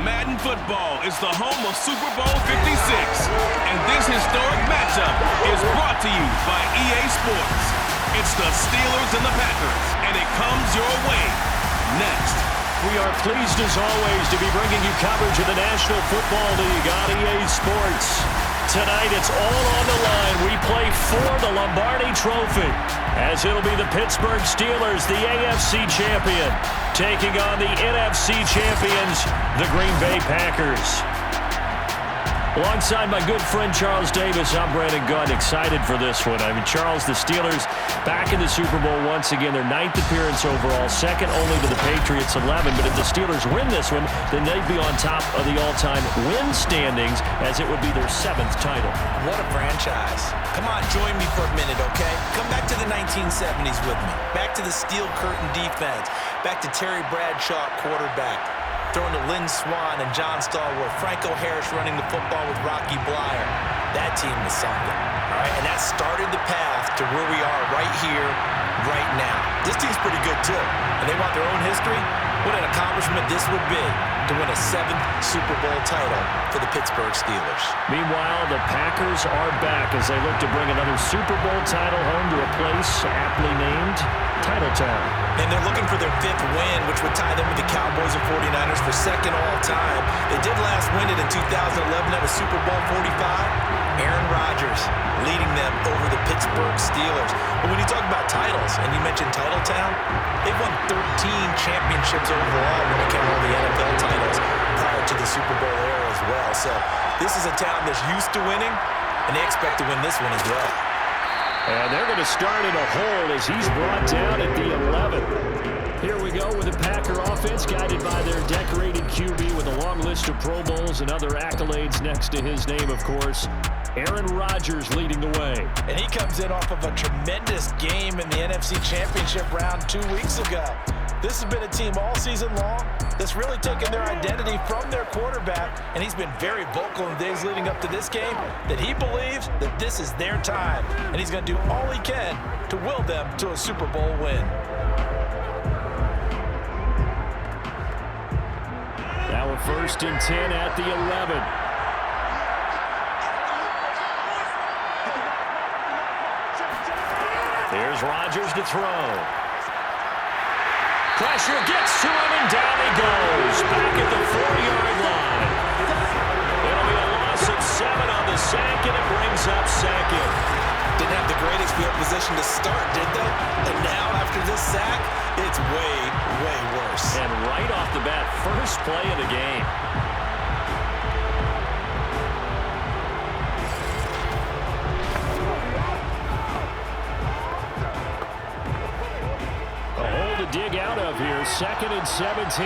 Madden Football is the home of Super Bowl 56, and this historic matchup is brought to you by EA Sports. It's the Steelers and the Packers, and it comes your way next. We are pleased, as always, to be bringing you coverage of the National Football League on EA Sports. Tonight, it's all on the line. We play for the Lombardi Trophy, as it'll be the Pittsburgh Steelers, the AFC champion, taking on the NFC champions, the Green Bay Packers. Alongside my good friend Charles Davis, I'm Brandon Gunn, excited for this one. I mean, Charles, the Steelers back in the Super Bowl once again, their 9th appearance overall, second only to the Patriots' 11. But if the Steelers win this one, then they'd be on top of the all-time win standings, as it would be their 7th title. What a franchise. Come on, join me for a minute, okay? Come back to the 1970s with me. Back to the steel curtain defense. Back to Terry Bradshaw, quarterback. Throwing to Lynn Swann and John Stallworth. Franco Harris running the football with Rocky Blyer. That team was something. All right, and that started the path to where we are right here, right now. This team's pretty good, too. And they want their own history. What an accomplishment this would be to win a 7th Super Bowl title for the Pittsburgh Steelers. Meanwhile, the Packers are back as they look to bring another Super Bowl title home to a place aptly named Titletown. And they're looking for their 5th win, which would tie them with the Cowboys and 49ers for 2nd all-time. They did last win it in 2011. That was Super Bowl 45. Aaron Rodgers leading them over the Pittsburgh Steelers. But when you talk about titles, and you mentioned Titletown, they've won 13 championships overall when you count all the NFL titles prior to the Super Bowl era as well. So this is a town that's used to winning, and they expect to win this one as well. And they're going to start in a hole as he's brought down at the 11th. Here we go with the Packer offense, guided by their decorated QB with a long list of Pro Bowls and other accolades next to his name, of course. Aaron Rodgers leading the way. And he comes in off of a tremendous game in the NFC Championship round 2 weeks ago. This has been a team all season long that's really taken their identity from their quarterback, and he's been very vocal in the days leading up to this game that he believes that this is their time, and he's going to do all he can to will them to a Super Bowl win. Now a 1st and 10 at the 11. Here's Rodgers to throw. Pressure gets to him, and down he goes. Back at the 4-yard line. It'll be a loss of 7 on the sack, and it brings up 2nd. Didn't have the greatest field position to start, did they? And now, after this sack, it's way, way worse. And right off the bat, first play of the game. Dig out of here, 2nd and 17.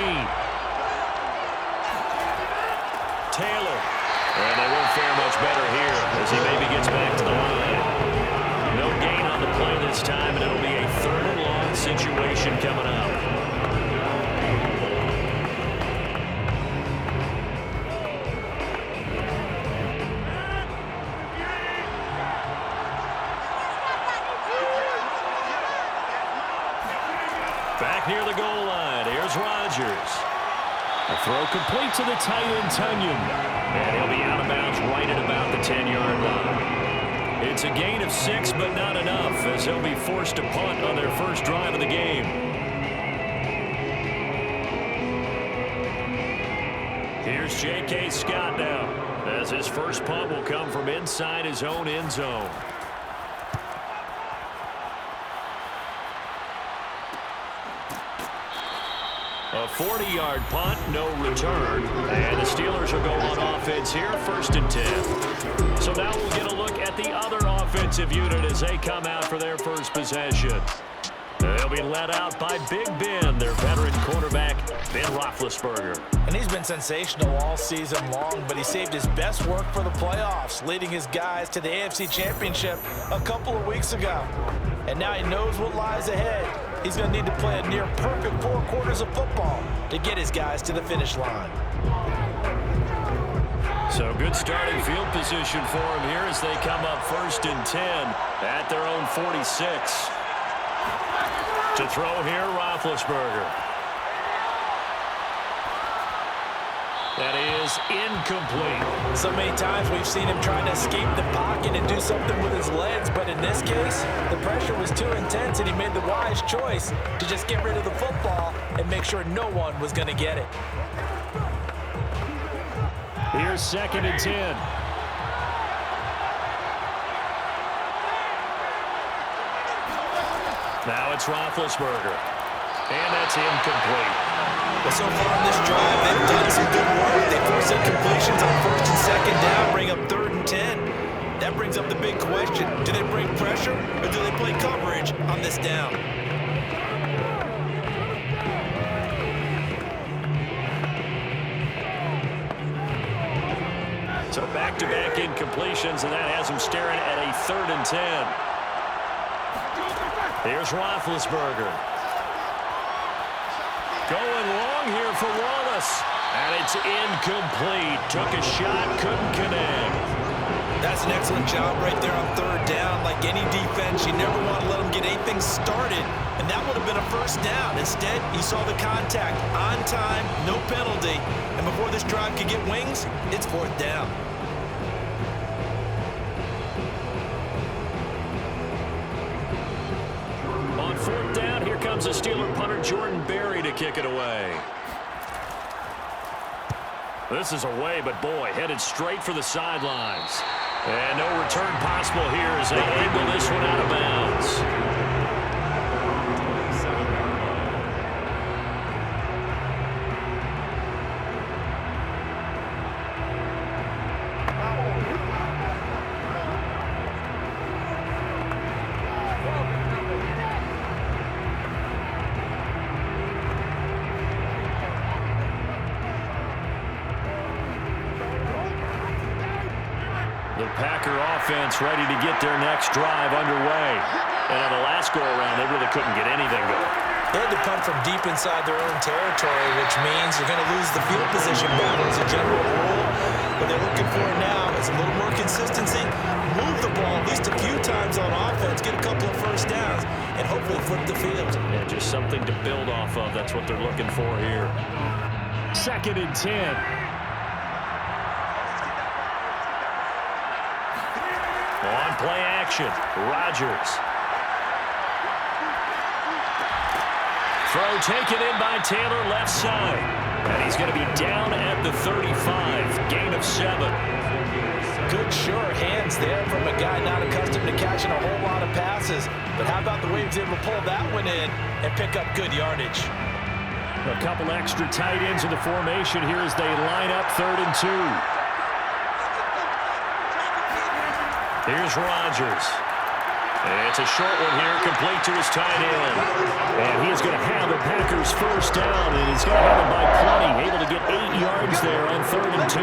Taylor. And they won't fare much better here as he maybe gets back to the line. No gain on the play this time, and it'll be a 3rd and long situation coming up. Back near the goal line, here's Rodgers. A throw complete to the tight end, Tunyon. And he'll be out of bounds right at about the 10-yard line. It's a gain of 6, but not enough, as he'll be forced to punt on their first drive of the game. Here's J.K. Scott now, as his first punt will come from inside his own end zone. A 40-yard punt, no return. And the Steelers will go on offense here, 1st and 10. So now we'll get a look at the other offensive unit as they come out for their first possession. They'll be led out by Big Ben, their veteran quarterback, Ben Roethlisberger. And he's been sensational all season long, but he saved his best work for the playoffs, leading his guys to the AFC Championship a couple of weeks ago. And now he knows what lies ahead. He's going to need to play a near-perfect 4 quarters of football to get his guys to the finish line. So good starting field position for him here as they come up 1st and 10 at their own 46. To throw here, Roethlisberger. That is incomplete. So many times we've seen him trying to escape the pocket and do something with his legs, but in this case, the pressure was too intense and he made the wise choice to just get rid of the football and make sure no one was going to get it. Here's 2nd and 10. Now it's Roethlisberger. And that's incomplete. But so far in this drive, they've done some good work. They force incompletions on 1st and 2nd down, bring up 3rd and 10. That brings up the big question. Do they bring pressure or do they play coverage on this down? So back-to-back incompletions, and that has him staring at a 3rd and 10. Here's Roethlisberger. Going long here for Wallace. And it's incomplete. Took a shot, couldn't connect. That's an excellent job right there on 3rd down. Like any defense, you never want to let them get anything started. And that would have been a 1st down. Instead, you saw the contact on time, no penalty. And before this drive could get wings, it's 4th down. On 4th down, here comes the Steeler punter Jordan Berry to kick it away. This is away, but boy, headed straight for the sidelines. And no return possible here as they angle this one out of bounds. The Packer offense ready to get their next drive underway. And on the last go-around, they really couldn't get anything going. They had to punt from deep inside their own territory, which means you're going to lose the field position battle as a general rule. What they're looking for now is a little more consistency, move the ball at least a few times on offense, get a couple of 1st downs, and hopefully flip the field. And just something to build off of. That's what they're looking for here. 2nd and 10. On play action, Rodgers. Throw taken in by Taylor left side. And he's going to be down at the 35. Gain of 7. Good sure hands there from a guy not accustomed to catching a whole lot of passes. But how about the way he was able to pull that one in and pick up good yardage? A couple extra tight ends in the formation here as they line up 3rd and 2. Here's Rodgers. And it's a short one here, complete to his tight end. And he is going to have the Packers 1st down, and he's going to have it by plenty, able to get 8 yards there on 3rd and 2.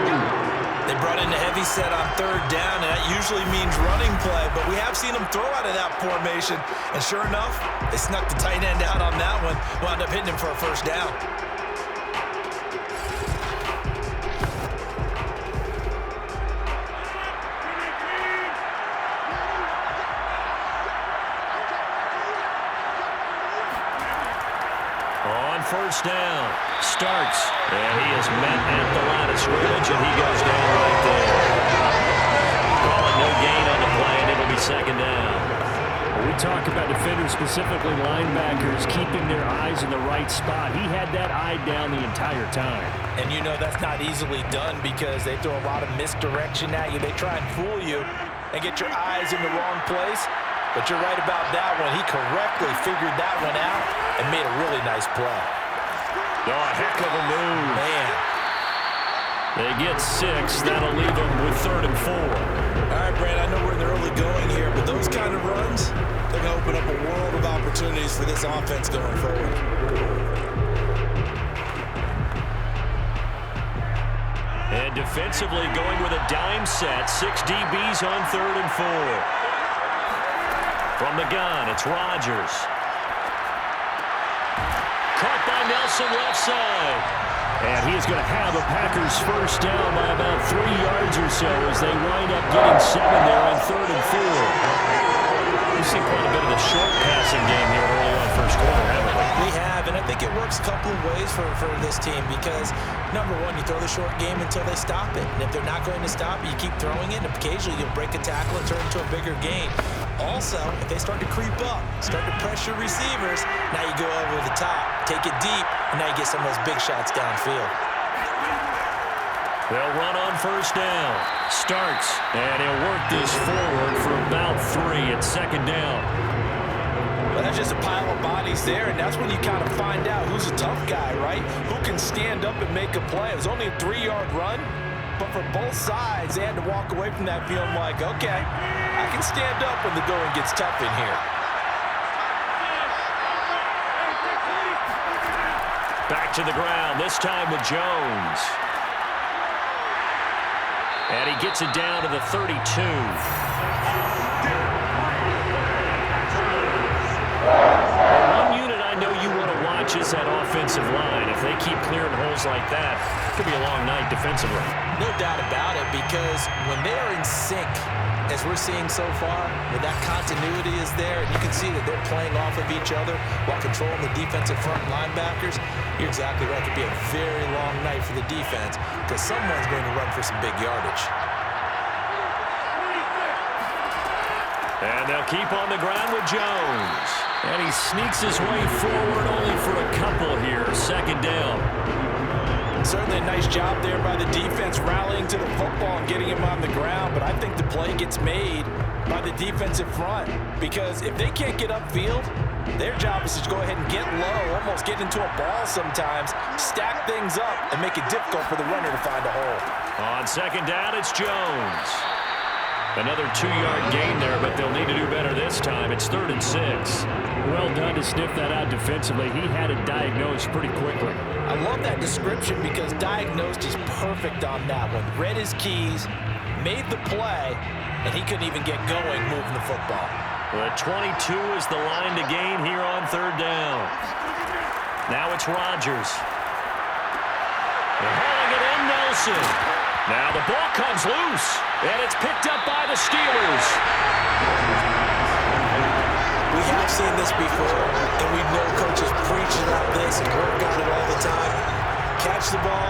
They brought in the heavy set on 3rd down, and that usually means running play, but we have seen them throw out of that formation. And sure enough, they snuck the tight end out on that one, wound up hitting him for a 1st down. On 1st down, starts, and he is met at the line of scrimmage, and he goes down right there. Calling no gain on the play, and it'll be 2nd down. We talk about defenders, specifically linebackers, keeping their eyes in the right spot. He had that eye down the entire time. And you know that's not easily done because they throw a lot of misdirection at you. They try and fool you and get your eyes in the wrong place. But you're right about that one. He correctly figured that one out and made a really nice play. Oh, a heck of a move. Man. They get 6. That'll leave them with 3rd and 4. All right, Brad, I know we're in the early going here, but those kind of runs, they're going to open up a world of opportunities for this offense going forward. And defensively going with a dime set. 6 DBs on 3rd and 4. From the gun, it's Rodgers. Caught by Nelson left side. And he is going to have the Packers 1st down by about 3 yards or so as they wind up getting 7 there on 3rd and 4. We've seen quite a bit of the short passing game here early on first quarter, haven't we? We have, and I think it works a couple of ways for this team because, number one, you throw the short game until they stop it. And if they're not going to stop it, you keep throwing it, and occasionally you'll break a tackle and turn it into a bigger gain. Also, if they start to creep up, start to pressure receivers, now you go over the top, take it deep, and now you get some of those big shots downfield. They'll run on first down. Starts, and he'll work this forward for about 3 at second down. Well, that's just a pile of bodies there, and that's when you kind of find out who's a tough guy, right? Who can stand up and make a play. It was only a 3-yard run, but for both sides, they had to walk away from that feeling like, okay, I can stand up when the going gets tough in here. Back to the ground, this time with Jones. And he gets it down to the 32. One unit I know you want to watch is that offensive line. If they keep clearing holes like that, it could be a long night defensively. No doubt about it, because when they are in sync, as we're seeing so far, when that continuity is there, and you can see that they're playing off of each other while controlling the defensive front linebackers, you're exactly right. It could be a very long night for the defense because someone's going to run for some big yardage. And they'll keep on the ground with Jones. And he sneaks his way forward only for a couple here. Second down. Certainly a nice job there by the defense rallying to the football and getting him on the ground, but I think the play gets made by the defensive front because if they can't get upfield, their job is to go ahead and get low, almost get into a ball sometimes, stack things up, and make it difficult for the runner to find a hole. On second down, it's Jones. Another 2-yard gain there, but they'll need to do better this time. It's 3rd and 6. Well done to sniff that out defensively. He had it diagnosed pretty quickly. I love that description because diagnosed is perfect on that one. Read his keys, made the play, and he couldn't even get going moving the football. The 22 is the line to gain here on 3rd down. Now it's Rodgers. They're hauling it in, Nelson. Now the ball comes loose, and it's picked up by the Steelers. We have seen this before, and we know coaches preach about this and work on it all the time. Catch the ball.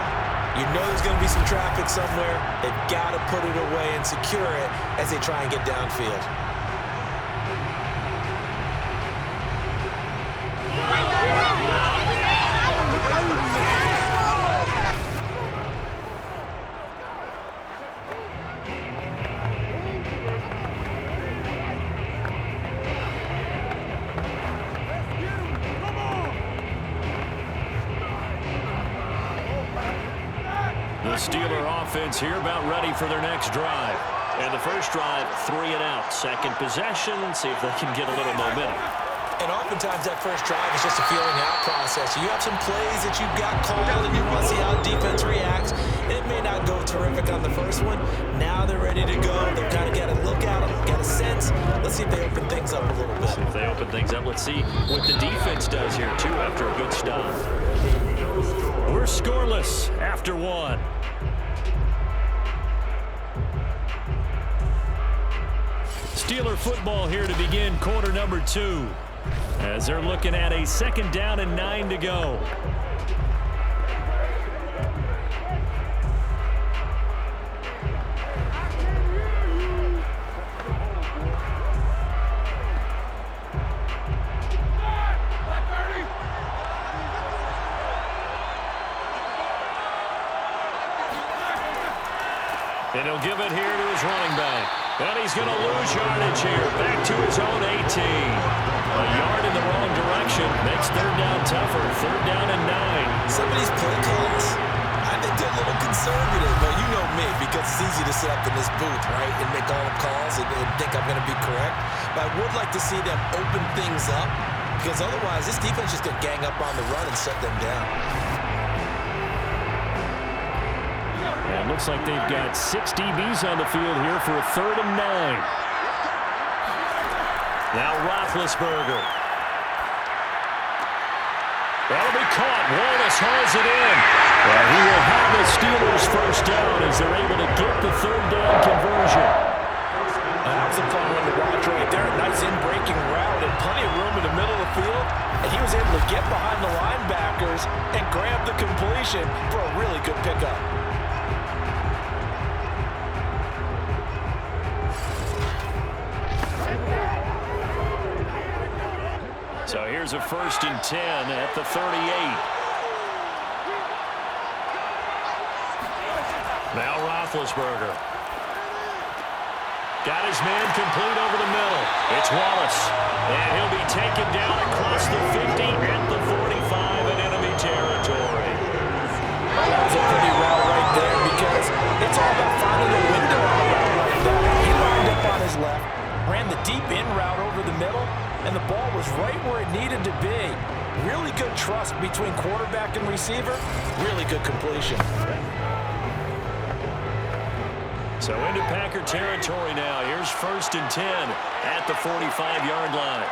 You know there's going to be some traffic somewhere. They've got to put it away and secure it as they try and get downfield. Steeler offense here about ready for their next drive. And the first drive, 3 and out. Second possession, see if they can get a little momentum. And oftentimes that first drive is just a feeling out process. You have some plays that you've got called and you want to see how the defense reacts. It may not go terrific on the first one. Now they're ready to go. They've kind of got to look at them, get a sense. Let's see if they open things up a little bit. See if they open things up. Let's see what the defense does here, too, after a good stop. We're scoreless after 1. Steeler football here to begin quarter number 2 as they're looking at a 2nd down and 9 to go. And he'll give it here to his running back. And he's going to lose yardage here. Back to his own 18. A yard in the wrong direction. Makes 3rd down tougher. 3rd down and 9. Some of these play calls, I think they're a little conservative. Well, you know me, because it's easy to sit up in this booth, right, and make all the calls and think I'm going to be correct. But I would like to see them open things up, because otherwise this defense is just going to gang up on the run and shut them down. And it looks like they've got 6 DBs on the field here for a 3rd and 9. Now Roethlisberger. That'll be caught. Wallace hauls it in. And he will have the Steelers first down as they're able to get the 3rd down conversion. That was a fun one to watch right there. A nice in-breaking route and plenty of room in the middle of the field. And he was able to get behind the linebackers and grab the completion for a really good pickup. So here's a 1st and 10 at the 38. Now Roethlisberger. Got his man complete over the middle. It's Wallace. And he'll be taken down across the 50 at the 45 in enemy territory. Well, that was a pretty route right there because it's all about finding a window on a route like that. He lined up on his left, ran the deep in route over the middle, and the ball was right where it needed to be. Really good trust between quarterback and receiver. Really good completion. So into Packer territory now. Here's 1st and 10 at the 45-yard line.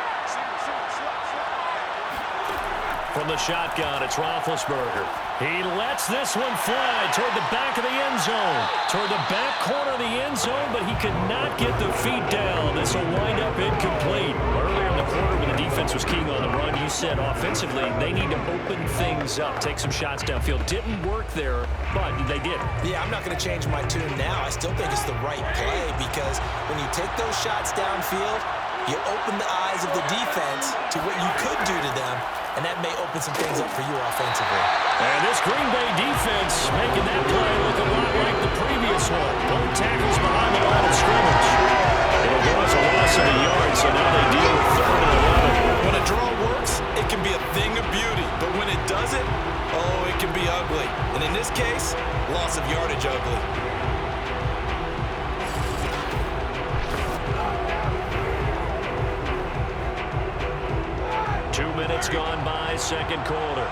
From the shotgun, it's Roethlisberger. He lets this one fly toward the back of the end zone. Toward the back corner of the end zone, but he could not get the feet down. This will wind up incomplete. Earlier in the quarter when the defense was keying on the run, you said offensively they need to open things up, take some shots downfield. Didn't work there, but they did. Yeah, I'm not going to change my tune now. I still think it's the right play because when you take those shots downfield, you open the eyes of the defense to what you could do to them, and that may open some things up for you offensively. And this Green Bay defense making that play look a lot like the previous one. Both tackles behind the line of scrimmage. It'll go as a loss of a yard, so now they deal with 3rd and 11. When a draw works, it can be a thing of beauty, but when it doesn't, oh, it can be ugly. And in this case, loss of yardage ugly. Minutes gone by, 2nd quarter.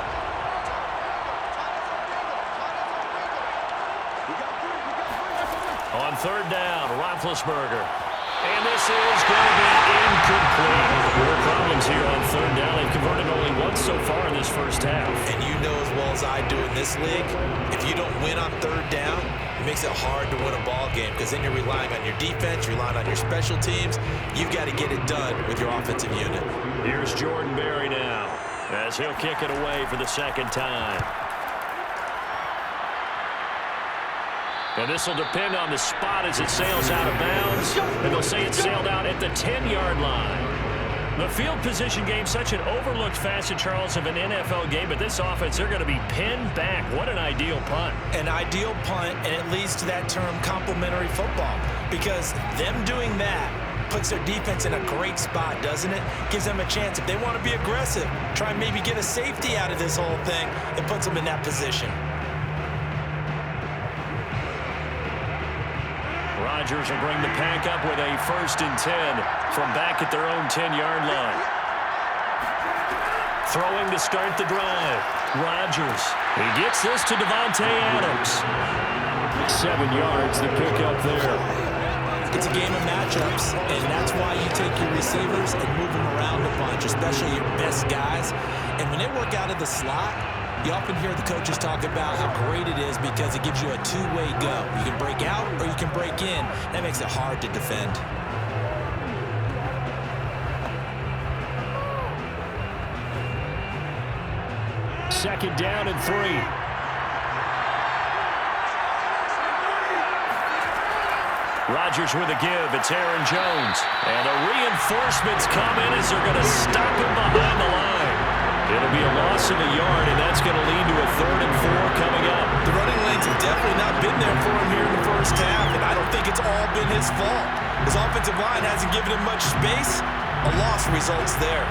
On 3rd down, Roethlisberger. And this is going to be incomplete. More problems here on 3rd down. They've converted only once so far in this first half. And you know as well as I do in this league, if you don't win on 3rd down, it makes it hard to win a ball game because then you're relying on your defense, you're relying on your special teams. You've got to get it done with your offensive unit. Here's Jordan Berry now as he'll kick it away for the 2nd time. And this will depend on the spot as it sails out of bounds. And they'll say it sailed out at the 10-yard line. The field position game, such an overlooked facet, Charles, of an NFL game. But this offense, they're going to be pinned back. What an ideal punt. An ideal punt, and it leads to that term complementary football. Because them doing that puts their defense in a great spot, doesn't it? Gives them a chance. If they want to be aggressive, try and maybe get a safety out of this whole thing, it puts them in that position. Rodgers will bring the Pack up with a 1st and 10 from back at their own 10-yard line. Throwing to start the drive. Rodgers. He gets this to Davante Adams. 7 yards, the pickup there. It's a game of matchups, and that's why you take your receivers and move them around a bunch, especially your best guys. And when they work out of the slot, you often hear the coaches talk about how great it is because it gives you a two-way go. You can break out or you can break in. That makes it hard to defend. Second down and 3. Rodgers with a give. It's Aaron Jones. And the reinforcements come in as they're going to stop him behind the line. It'll be a loss of a yard, and that's going to lead to a 3rd and 4 coming up. The running lanes have definitely not been there for him here in the first half, and I don't think it's all been his fault. His offensive line hasn't given him much space. A loss results there.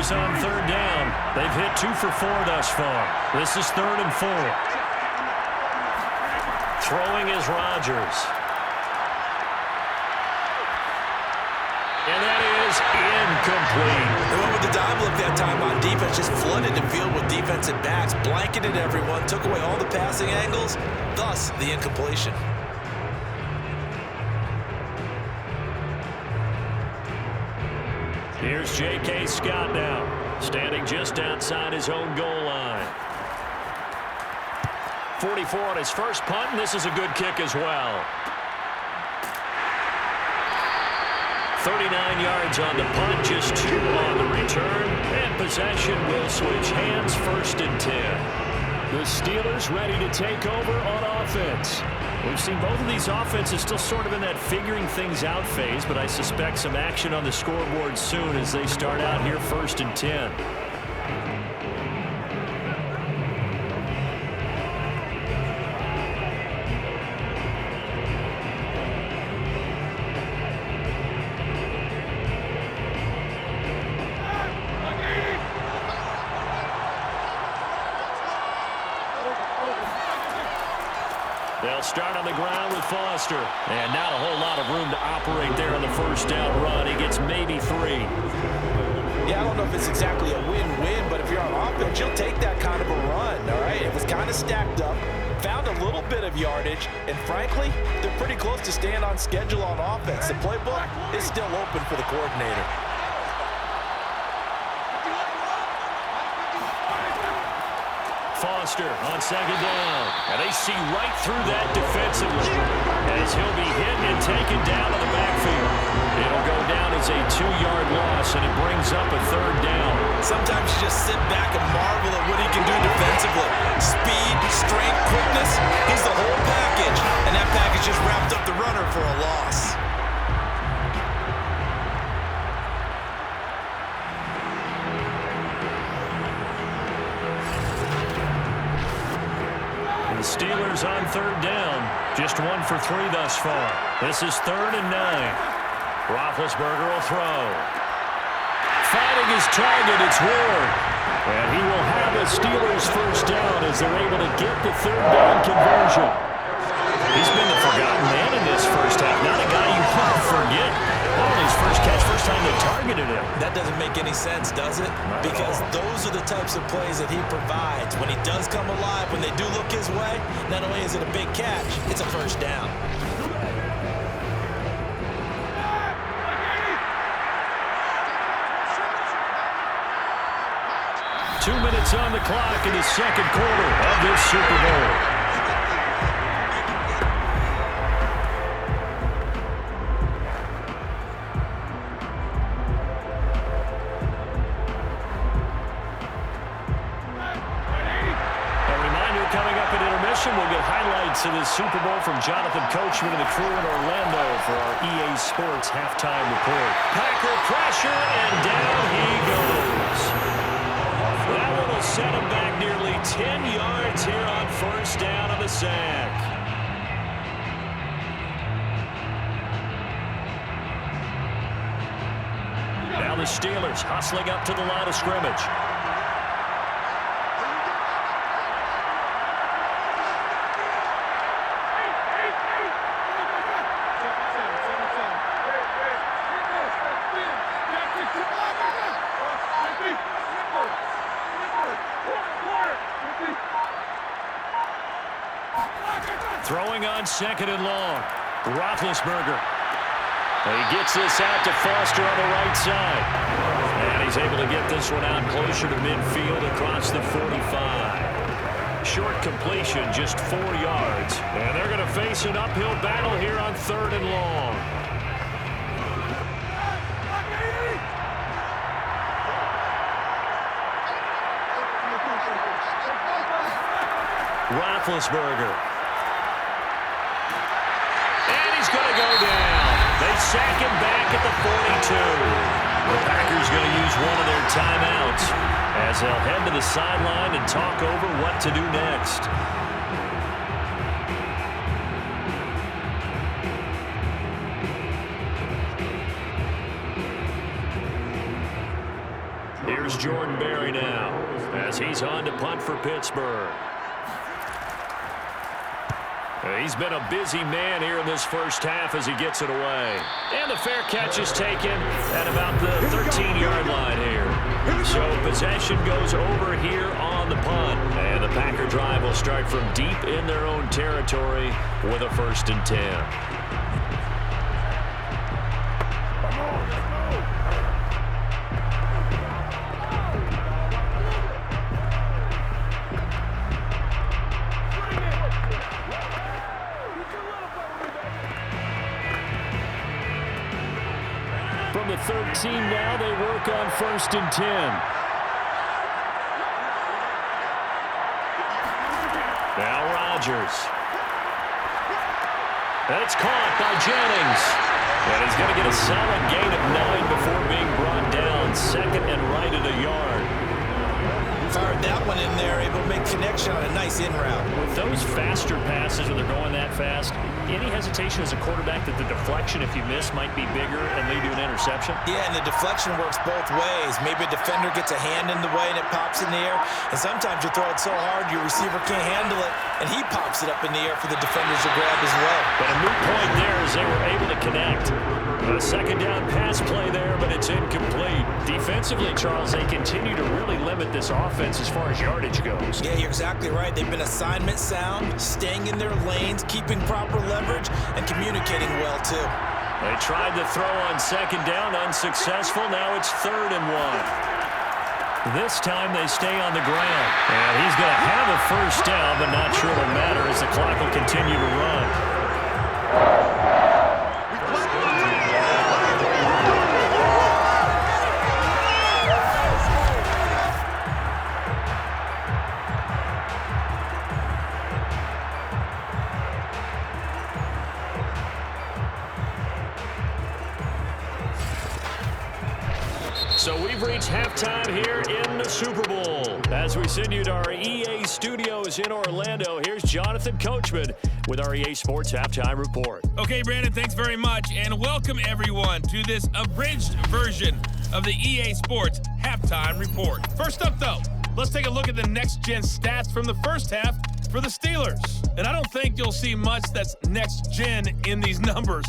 On 3rd down. They've hit 2 for 4 thus far. This is 3rd and 4. Throwing is Rodgers. And that is incomplete. They went with the dime look that time on defense. defense just flooded the field with defensive backs, blanketed everyone, took away all the passing angles, thus the incompletion. Here's J.K. Scott now, standing just outside his own goal line. 44 on his first punt, and this is a good kick as well. 39 yards on the punt, just 2 on the return, and possession will switch hands, 1st and 10. The Steelers ready to take over on offense. We've seen both of these offenses still sort of in that figuring things out phase, but I suspect some action on the scoreboard soon as they start out here 1st and 10. They'll start on the ground with Foster. And not a whole lot of room to operate there on the 1st down run. He gets maybe 3. Yeah, I don't know if it's exactly a win-win, but if you're on offense, you'll take that kind of a run, all right? It was kind of stacked up, found a little bit of yardage, and frankly, they're pretty close to staying on schedule on offense. The playbook is still open for the coordinator. Foster on 2nd down. And they see right through that defensively as he'll be hit and taken down to the backfield. It'll go down as a 2-yard loss, and it brings up a 3rd down. Sometimes you just sit back and marvel at what he can do defensively. Speed, strength, quickness, he's the whole package. And that package just wrapped up the runner for a loss. Steelers on 3rd down. Just 1 for 3 thus far. This is 3rd and 9. Roethlisberger will throw. Finding his target, it's Ward. And he will have a Steelers 1st down as they're able to get the 3rd down conversion. He's been the forgotten man in this 1st half. Not a guy you want to forget. On his first catch, first time they targeted him. That doesn't make any sense, does it? Because those are the types of plays that he provides. When he does come alive, when they do look his way, not only is it a big catch, it's a 1st down. Two minutes on the clock in the 2nd quarter of this Super Bowl. We'll get highlights of this Super Bowl from Jonathan Coachman and the crew in Orlando for our EA Sports halftime report. Packer pressure, and down he goes. That one will set him back nearly 10 yards here on 1st down on the sack. Now the Steelers hustling up to the line of scrimmage. Throwing on 2nd and long. Roethlisberger. He gets this out to Foster on the right side. And he's able to get this one out closer to midfield across the 45. Short completion, just 4 yards. And they're going to face an uphill battle here on 3rd and long. Roethlisberger. Going to go down. They sack him back at the 42. The Packers going to use one of their timeouts as they'll head to the sideline and talk over what to do next. Here's Jordan Berry now as he's on to punt for Pittsburgh. He's been a busy man here in this 1st half as he gets it away. And the fair catch is taken at about the 13-yard line here. So possession goes over here on the punt. And the Packer drive will start from deep in their own territory with a 1st and 10. From the 13 now, they work on 1st and 10. Now Rodgers. That's caught by Jennings. And he's going to get a solid gain of 9 before being brought down. 2nd and right at a yard. Fired that one in there, able to make connection on a nice in route. With those faster passes when they're going that fast, any hesitation as a quarterback that the deflection, if you miss, might be bigger and lead to an interception? Yeah, and the deflection works both ways. Maybe a defender gets a hand in the way and it pops in the air. And sometimes you throw it so hard your receiver can't handle it, and he pops it up in the air for the defenders to grab as well. But a moot point there as they were able to connect. A 2nd down pass play there, but it's incomplete. Defensively, Charles, they continue to really limit this offense as far as yardage goes. Yeah, you're exactly right. They've been assignment sound, staying in their lanes, keeping proper leverage, and communicating well, too. They tried to throw on 2nd down, unsuccessful. Now it's 3rd and 1. This time they stay on the ground. And he's going to have a 1st down, but not sure it'll matter as the clock will continue to run. So we've reached halftime here in the Super Bowl. As we send you to our EA studios in Orlando, here's Jonathan Coachman with our EA Sports Halftime Report. Okay, Brandon, thanks very much, and welcome everyone to this abridged version of the EA Sports Halftime Report. First up, though, let's take a look at the next-gen stats from the first half for the Steelers. And I don't think you'll see much that's next-gen in these numbers.